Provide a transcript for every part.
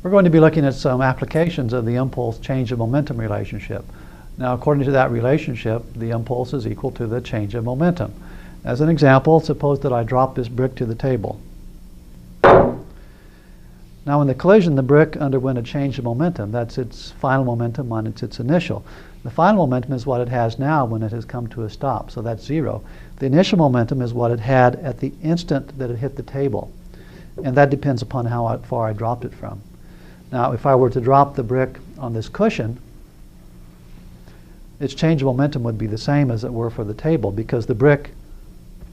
We're going to be looking at some applications of the impulse change of momentum relationship. Now, according to that relationship, the impulse is equal to the change of momentum. As an example, suppose that I drop this brick to the table. Now, in the collision, the brick underwent a change of momentum. That's its final momentum minus its initial. The final momentum is what it has now when it has come to a stop, so that's 0. The initial momentum is what it had at the instant that it hit the table, and that depends upon how far I dropped it from. Now, if I were to drop the brick on this cushion, its change of momentum would be the same as it were for the table, because the brick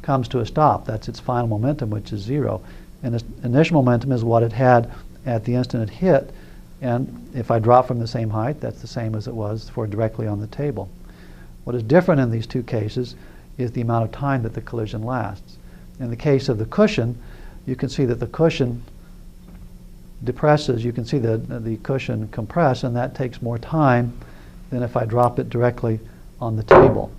comes to a stop. That's its final momentum, which is 0. And its initial momentum is what it had at the instant it hit. And if I drop from the same height, that's the same as it was for directly on the table. What is different in these two cases is the amount of time that the collision lasts. In the case of the cushion, you can see that the cushion depresses. You can see the cushion compress, and that takes more time than if I drop it directly on the table.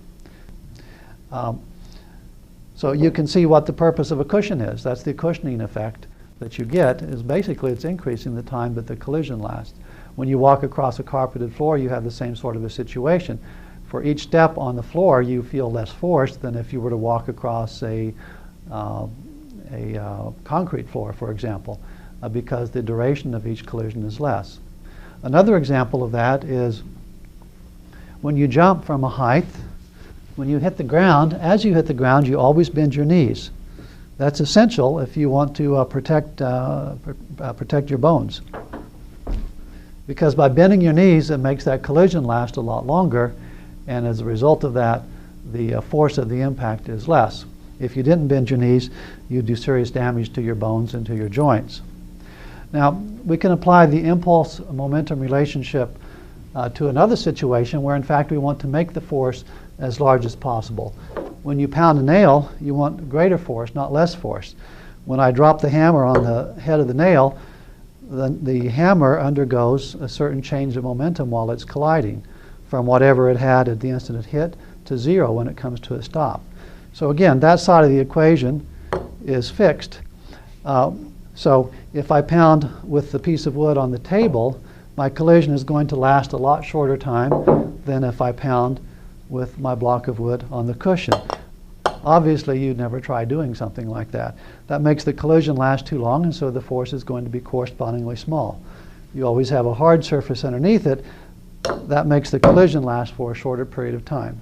So you can see what the purpose of a cushion is. That's the cushioning effect that you get, is basically it's increasing the time that the collision lasts. When you walk across a carpeted floor, you have the same sort of a situation. For each step on the floor, you feel less force than if you were to walk across a concrete floor, for example, because the duration of each collision is less. Another example of that is when you jump from a height. When you hit the ground, as you hit the ground, you always bend your knees. That's essential if you want to protect your bones. Because by bending your knees, it makes that collision last a lot longer, and as a result of that, the force of the impact is less. If you didn't bend your knees, you'd do serious damage to your bones and to your joints. Now, we can apply the impulse-momentum relationship to another situation where, in fact, we want to make the force as large as possible. When you pound a nail, you want greater force, not less force. When I drop the hammer on the head of the nail, the hammer undergoes a certain change of momentum while it's colliding, from whatever it had at the instant it hit to 0 when it comes to a stop. So again, that side of the equation is fixed. So if I pound with the piece of wood on the table, my collision is going to last a lot shorter time than if I pound with my block of wood on the cushion. Obviously, you'd never try doing something like that. That makes the collision last too long, and so the force is going to be correspondingly small. You always have a hard surface underneath it. That makes the collision last for a shorter period of time.